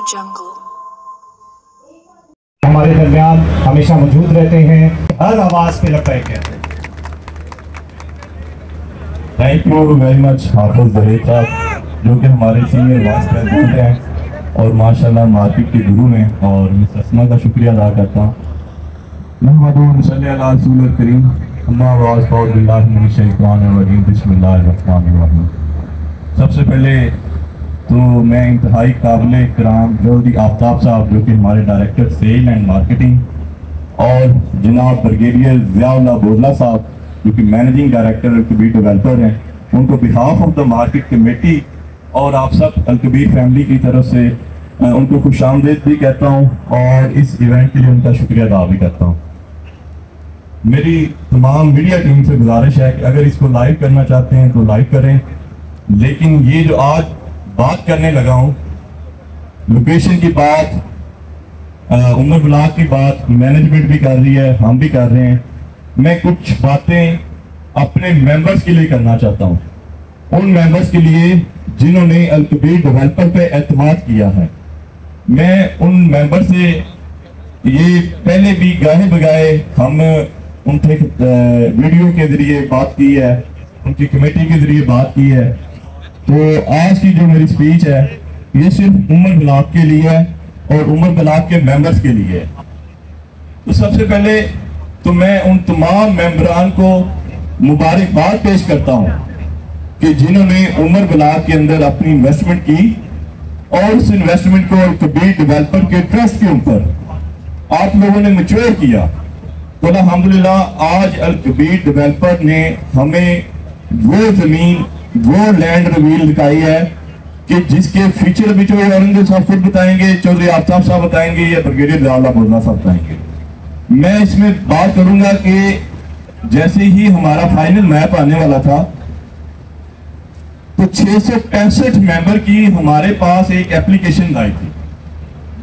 jungle. हमारे दरमियान हमेशा मौजूद रहते हैं, हर आवाज पे लबैक कहते हैं। थैंक यू वेरी मच हाफिज जहीर साहब, जो कि हमारे सीनियर वाइस प्रेसिडेंट हैं और माशाल्लाह मार्केट के गुरु हैं, और मिस अस्मा का शुक्रिया अदा करता हूँ। सबसे पहले तो मैं इंतहाई काबिल इकराम जल्दी आफ्ताब साहब, जो कि हमारे डायरेक्टर सेल एंड मार्केटिंग, और जनाब ब्रिगेडियर ज़ियाउल्लाह बोदला साहब, जो कि मैनेजिंग डायरेक्टर अल-कबीर डेवलपर हैं, उनको behalf of the market committee और आप सब अल-कबीर फैमिली की तरफ से उनको खुशामदीद भी कहता हूँ, और इस इवेंट के लिए उनका शुक्रिया अदा भी करता हूँ। मेरी तमाम मीडिया टीम से गुजारिश है कि अगर इसको लाइव करना चाहते हैं तो लाइव करें, लेकिन ये जो आज बात करने लगा हूँ, लोकेशन की बात, उमर ब्लॉक की बात मैनेजमेंट भी कर रही है, हम भी कर रहे हैं, मैं कुछ बातें अपने मेंबर्स के लिए करना चाहता हूँ, उन मेंबर्स के लिए जिन्होंने अल-कबीर डेवलपर पे एतमाद किया है। मैं उन मेंबर से ये पहले भी गाहे बगाए हम उनके वीडियो के जरिए बात की है, उनकी कमेटी के जरिए बात की है। तो आज की जो मेरी स्पीच है ये सिर्फ उमर ब्लॉक के लिए है और उमर ब्लॉक के मेंबर्स के लिए है। तो सबसे पहले तो मैं उन तमाम मेंबरान को मुबारकबाद पेश करता हूं कि जिन्होंने उमर ब्लॉक के अंदर अपनी इन्वेस्टमेंट की, और उस इन्वेस्टमेंट को अल-कबीर डेवलपर के ट्रस्ट के ऊपर आप लोगों ने मैच्योर किया। तो अल्हम्दुलिल्लाह आज अल-कबीर डेवलपर ने हमें वो जमीन, वो लैंड रिवील दिखाई है कि जिसके फीचर भी चौधरी औरंगजेब साहब खुद बताएंगे, चौधरी आफ्ताब साहब बताएंगे, या ब्रिगेडियर ज़ियाउल्लाह बोदला साहब बताएंगे। मैं इसमें बात करूंगा कि जैसे ही हमारा फाइनल मैप आने वाला था तो 665 मेंबर की हमारे पास एक एप्लीकेशन आई थी,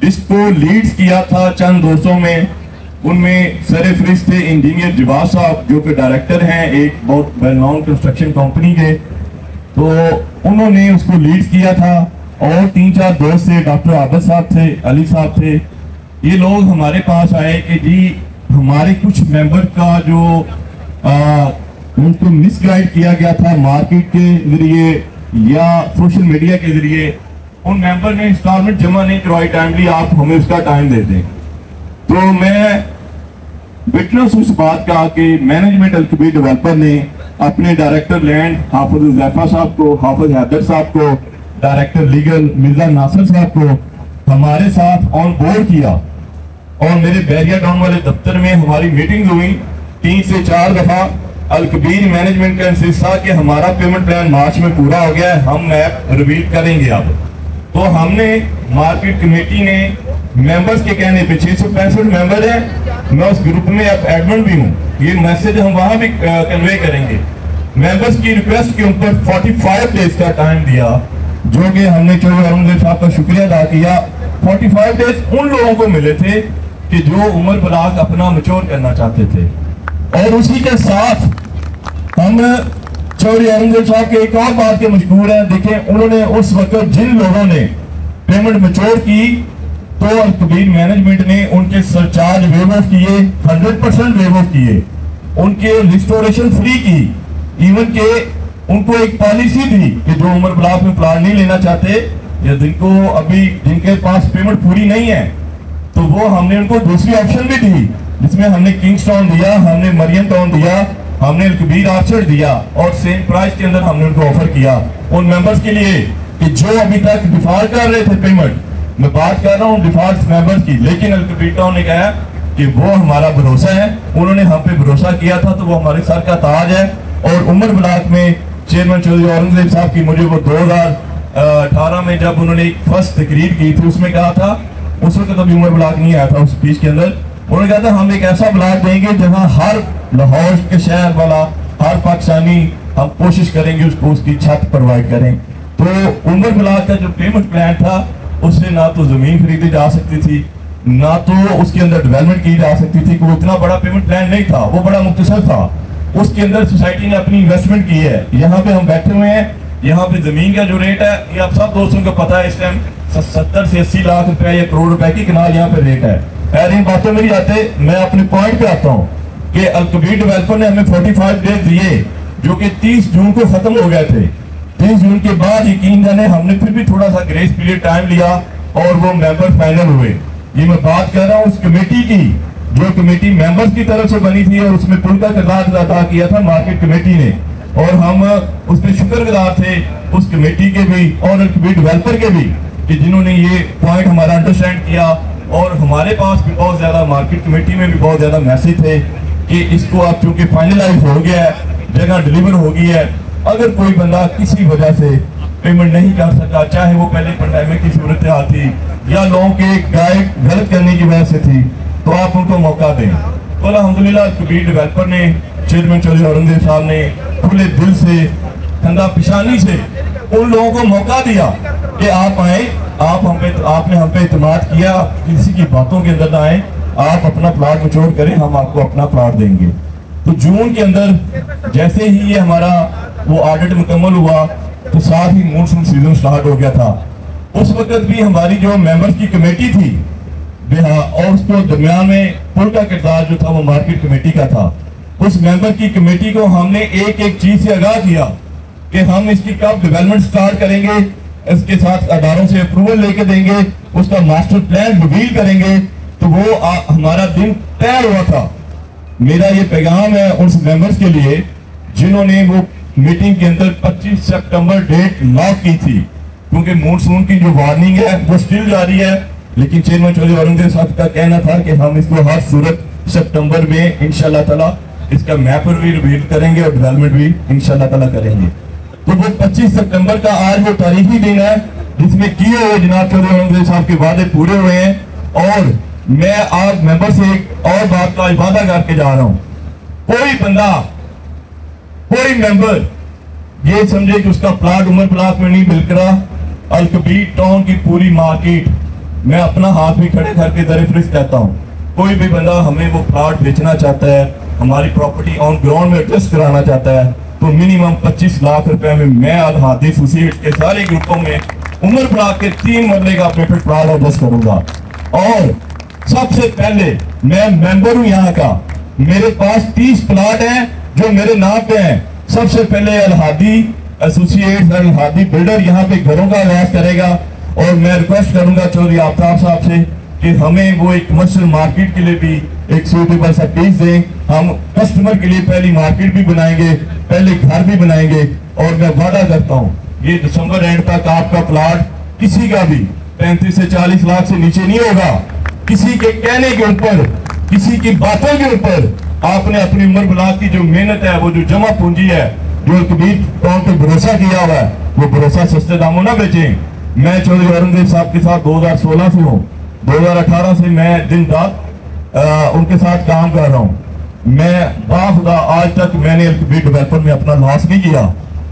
जिसको लीड्स किया था चंद दोस्तों में। उनमें सरफरिस्त थे इंजीनियर जवाद साहब, जो कि डायरेक्टर हैं एक बहुत वेल नोन कंस्ट्रक्शन कंपनी के, तो उन्होंने उसको लीड किया था, और 3-4 दोस्त थे, डॉक्टर आबद साहब थे, अली साहब थे। ये लोग हमारे पास आए कि जी हमारे कुछ मेंबर का जो उनको मिसगाइड किया गया था मार्केट के जरिए या सोशल मीडिया के जरिए, उन मेंबर ने इंस्टॉलमेंट जमा नहीं करवाई टाइमली, आप हमें उसका टाइम दे दें। तो मैं विटनेस उस बात का कि मैनेजमेंट अल-कबीर डेवलपर ने अपने डायरेक्टर लैंड हाफिज हुज़ैफा साहब को, हाफिज हैदर साहब को, डायरेक्टर लीगल मिर्जा नासिर साहब को हमारे साथ ऑन बोर्ड किया, और मेरे बैरिया टाउन वाले दफ्तर में हमारी मीटिंग हुई 3 से 4 दफा। अल-कबीर मैनेजमेंट का इंसिस्ट था कि हमारा पेमेंट प्लान मार्च में पूरा हो गया है, हम मैप रिवील करेंगे अब। तो हमने मार्केट कमेटी ने मेंबर्स के कहने पे 665 मेंबर है, मैं उस ग्रुप में अब एडमिन भी हूँ, ये मैसेज हम वहां भी कन्वे करेंगे। मेंबर्स की रिक्वेस्ट के ऊपर 45 डेज का टाइम दिया, जो कि हमने चौधरी औरंगजेब साहब का शुक्रिया अदा किया। 45 डेज उन लोगों को मिले थे कि जो उमर ब्लॉक अपना मैच्योर करना चाहते थे, और उसी के साथ हम चौधरी औरंगजेब साहब के एक और बात के मशहूर है। देखें, उन्होंने उस वक्त जिन लोगों ने पेमेंट मैच्योर की, तो अल-कबीर मैनेजमेंट ने उनके सरचार्ज वेव ऑफ किए, 100% वेव ऑफ किए, उनके रिस्टोरेशन फ्री की, इवन के उनको एक पॉलिसी दी कि जो उमर ब्लॉक में प्लाट नहीं लेना चाहते या जिनको अभी जिनके पास पेमेंट पूरी नहीं है, तो वो हमने उनको दूसरी ऑप्शन भी दी, जिसमें हमने किंग्सटाउन दिया, हमने मरियम टाउन दिया, हमने अल-कबीर आर्चर्ड दिया, और सेम प्राइस के अंदर हमने उनको ऑफर किया उन मेंबर्स के लिए कि जो अभी तक डिफॉल्ट कर रहे थे पेमेंट। मैं बात कर रहा हूँ डिफॉल्ट मेंबर्स की, लेकिन अल-कबीर टाउन ने कहा कि वो हमारा भरोसा है, उन्होंने हम पे भरोसा किया था, तो वो हमारे सर का ताज है। और उमर ब्लॉक में चेयरमैन चौधरी औरंगजेब साहब की मुझे वो 2018 में जब उन्होंने एक फर्स्ट तकरीर की थी, उसमें कहा था, उस वक्त अभी उमर ब्लॉक नहीं आया था उस स्पीच के अंदर, उन्होंने कहा था हम एक ऐसा ब्लॉक देंगे जहां हर लाहौर के शहर वाला, हर पाकिस्तानी, हम कोशिश करेंगे उसको उसकी छत प्रोवाइड करें। तो उमर ब्लॉक का जो पेमेंट प्लान था, उससे ना तो जमीन खरीदी जा सकती थी, ना तो उसके अंदर डेवलपमेंट की जा सकती थी, वो इतना बड़ा पेमेंट प्लान नहीं था, वो बड़ा मुख्तसर था। उसके अंदर सोसाइटी ने अपनी इन्वेस्टमेंट की है। यहाँ पे हम बैठे हुए हैं, यहाँ पे जमीन का जो रेट है ये आप सब दोस्तों को पता है, इस टाइम 70 से 80 लाख रुपए या करोड़ रुपए की कनाल यहाँ पे रेट है। खैर इन बातों में नहीं आते, मैं अपने पॉइंट पे आता हूँ कि अल-कबीर डेवलपर ने हमें 45 डेज दिए जो कि 30 जून को खत्म हो गए थे। 30 जून के बाद यकीन जाने हमने फिर भी थोड़ा सा ग्रेस पीरियड टाइम लिया और वो मेंबर फाइनल हुए। ये मैं बात कर रहा हूँ उस कमेटी की जो कमेटी मेंबर्स की तरफ से बनी थी और उसमें पुल का किरदार अदा किया था मार्केट कमेटी ने, और हम उस पर शुक्रगुजार थे उस कमेटी के भी और अल-कबीर डेवलपर के भी कि जिन्होंने ये पॉइंट हमारा अंडरस्टैंड किया। और हमारे पास भी बहुत ज्यादा मार्केट कमेटी में भी बहुत ज्यादा मैसेज थे कि इसको अब चूंकि फाइनलाइज हो गया है, जगह डिलीवर हो गई है, अगर कोई बंदा किसी वजह से पेमेंट नहीं कर सका, चाहे वो पहले पैंडेमिक की सूरत हाल थी या लोगों के गाइड गलत करने की वजह से थी, तो आप उनको मौका दें। तो अल्हम्दुलिल्लाह कबीर डेवलपर ने, चेयरमैन चौधरी औरंगजेब साहब ने खुले दिल से, ठंडा पिशानी से उन लोगों को मौका दिया कि आप आए, आपने हम पे इत्मीनान किया, किसी की बातों के अंदर ना आए, आप अपना प्लाट मचोर करें, हम आपको अपना प्लाट देंगे। तो जून के अंदर जैसे ही ये हमारा वो ऑडिट मुकम्मल हुआ तो साथ ही मॉनसून सीजन स्टार्ट हो गया था। उस वक्त भी हमारी जो मेंबर्स की कमेटी थी और उसको दरमियान में पुल का किरदार जो था वो मार्केट कमेटी का था। उस मेंबर की कमेटी को हमने एक एक चीज से आगाह किया कि हम इसकी कब डेवलपमेंट स्टार्ट करेंगे, इसके साथ अदारों से अप्रूवल लेके देंगे, उसका मास्टर प्लान रिवील करेंगे। तो वो हमारा दिन तय हुआ था। मेरा ये पैगाम है उन मेंबर्स के लिए जिन्होंने वो मीटिंग के अंदर 25 सितंबर डेट लॉक की थी, क्योंकि मॉनसून की जो वार्निंग है वो स्टिल जारी है। लेकिन चेयरमैन चौधरी औरंगजेब साहब का कहना था कि हम इसको हर सूरत सितंबर में इंशाल्लाह ताला इसका मैप भी रिवील करेंगे और डेवलपमेंट भी इंशाल्लाह ताला करेंगे। तो वो 25 सितंबर का आज वो तारीखी दिन है जिसमें किए हुए जनाब चौधरी औरंगजेब साहब के वादे पूरे हुए हैं। और मैं आज मेंबर से एक और बात का वादा करके जा रहा हूं, कोई बंदा, कोई मेंबर ये समझे कि उसका प्लाट उमर ब्लॉक में नहीं मिल रहा, अल-कबीर टाउन की पूरी मार्केट मैं अपना हाथ भी खड़े करके दरफ्रिज कहता हूं, कोई भी बंदा हमें वो प्लाट बेचना चाहता है, हमारी प्रॉपर्टी ऑन ग्राउंड में एडजस्ट कराना चाहता है, तो मिनिमम 25 लाख रुपए में मैं अल-हादी एसोसिएट्स के सारे ग्रुपों में उमर ब्लॉक के 3 मरले का अपडेटेड प्लाट एडजस्ट करूंगा। और सबसे पहले मैं मेंबर हूं यहाँ का, मेरे पास 30 प्लाट हैं जो मेरे नाम पे हैं। सबसे पहले अल-हादी एसोसिएट्स, अल-हादी बिल्डर यहाँ पे घरों का आगाज करेगा। और मैं रिक्वेस्ट करूंगा चौधरी आफ्ताब साहब से कि हमें वो एक कमर्शियल मार्केट के लिए भी एक सूटेबल सा पीस दें। हम कस्टमर के लिए पहली मार्केट भी बनाएंगे, पहले घर भी बनाएंगे। और मैं वादा करता हूँ ये दिसंबर एंड तक आपका प्लाट किसी का भी 35 से 40 लाख से नीचे नहीं होगा। किसी के कहने के ऊपर, किसी की बातों के ऊपर आपने अपनी उमर ब्लॉक की जो मेहनत है, वो जो जमा पूंजी है, जो कबीर टाउन पे भरोसा किया हुआ है, वो भरोसा सस्ते दामों ना बेचें। मैं चौधरी औरंगजेब साहब के साथ 2016 से हूँ, 2018 से मैं दिन रात उनके साथ काम कर रहा हूँ। मैं बाखुदा आज तक मैंने अल-कबीर डेवलपर में अपना लॉस नहीं किया।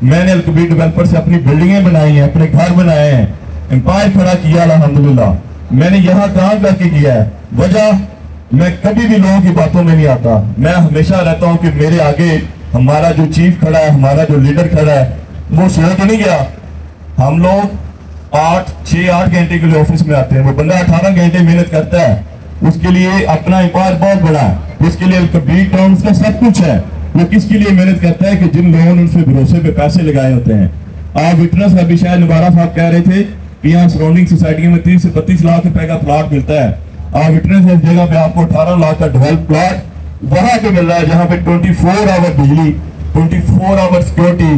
मैंने अल-कबीर डेवलपर से अपनी बिल्डिंगें बनाई हैं, अपने घर बनाए हैं, एम्पायर खड़ा किया अल्हम्दुलिल्लाह। मैंने यहाँ काम करके किया है। वजह, मैं कभी भी लोगों की बातों में नहीं आता। मैं हमेशा रहता हूँ कि मेरे आगे हमारा जो चीफ खड़ा है, हमारा जो लीडर खड़ा है, वो सो तो नहीं गया। हम लोग 6-8 घंटे के लिए ऑफिस में आते हैं, वो बंदा 18 घंटे मेहनत करता है, उसके लिए अपना एम्पायर बहुत बड़ा है, उसके लिए अल-कबीर टाउन का सब कुछ है। वो किसके लिए मेहनत करता है कि जिन लोगों ने उनसे भरोसे पे पैसे लगाए होते हैं। आप विटनेस अभी शायद निबारा साहब कह रहे थे कि यहाँ सराउंडिंग सोसाइटी में 30 से 32 लाख रुपए का प्लाट मिलता है। आप विटनेस इस जगह पे आपको 18 लाख का डेवलप प्लाट वहां पे मिल रहा है जहां पे 24 आवर बिजली, 24 आवर सिक्योरिटी।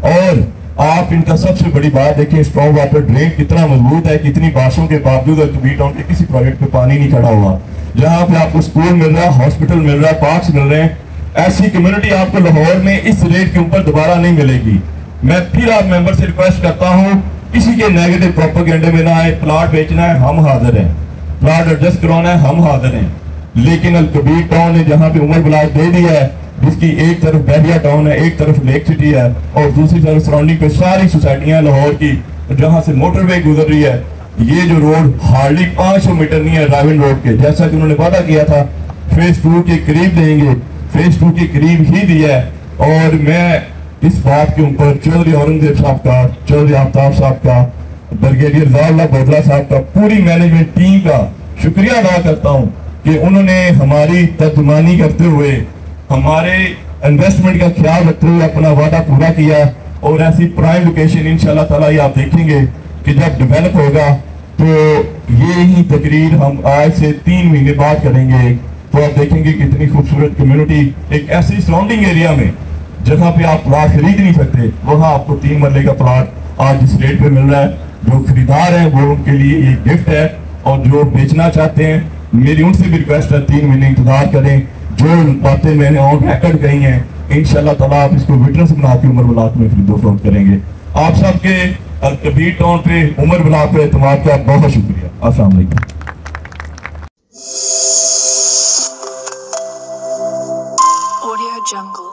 और आप इनका सबसे बड़ी बात देखिए, स्ट्रॉन्ग वाटर ड्रेन कितना मजबूत है, कितनी बारिशों के बावजूद अल-कबीर टाउन के किसी प्रोजेक्ट पे पानी नहीं खड़ा हुआ। जहां पे आपको स्कूल मिल रहा है, हॉस्पिटल मिल रहा है, पार्क्स मिल रहे हैं, ऐसी कम्युनिटी आपको लाहौर में इस रेट के ऊपर दोबारा नहीं मिलेगी। मैं फिर आप मेंबर से रिक्वेस्ट करता हूँ, किसी के नेगेटिव प्रोपेगेंडे में ना आए। प्लाट बेचना है, हम हाजिर हैं, प्लाट एडजस्ट करवाना है, हम हाजिर हैं। लेकिन अल-कबीर टाउन ने जहाँ पे उमर ब्लॉक दे दिया है, जिसकी एक तरफ बहरिया टाउन है, एक तरफ लेक सिटी है और दूसरी तरफ सराउंडिंग पे सारी सोसाइटियां लाहौर की जहां से मोटरवे गुजर रही है। ये जो रोड हार्डली 500 मीटर नहीं है ड्राइविंग रोड के, जैसा कि उन्होंने वादा किया था फेज 2 के करीब देंगे, फेज 2 के करीब ही दिया है। और मैं इस बात के ऊपर चौधरी औरंगजेब साहब का, चौधरी आफ्ताब साहब का ब्रिगेडियर ज़ियाउल्लाह बोदला साहब का, पूरी मैनेजमेंट टीम का शुक्रिया अदा करता हूं कि उन्होंने हमारी तर्जुमानी करते हुए हमारे इन्वेस्टमेंट का ख्याल रखते हुए अपना वादा पूरा किया। और ऐसी प्राइम लोकेशन इंशाल्लाह ताला ये आप देखेंगे कि जब डेवलप होगा तो ये ही तकरीर हम आज से 3 महीने बाद करेंगे, तो आप देखेंगे कितनी खूबसूरत कम्युनिटी एक ऐसी सराउंडिंग एरिया में जहां पे आप प्लाट खरीद नहीं सकते, वहां आपको 3 मरले का प्लाट आज जिस रेट पे मिल रहा है, जो खरीदार हैं वो उनके लिए ये गिफ्ट है। और जो बेचना चाहते हैं मेरी उनसे भी रिक्वेस्ट है 3 महीने इंतजार करें। जो बातें मैंने ऑन रिकॉर्ड कही हैं इंशाल्लाह ताला आप इसको विटनेस बना के उमर ब्लॉक में खरीदो फरोख्त करेंगे। आप सबके कबीर टाउन पे उमर ब्लॉक पे एतमाद का बहुत शुक्रिया। अस्सलाम वालेकुम। Audio Jungle.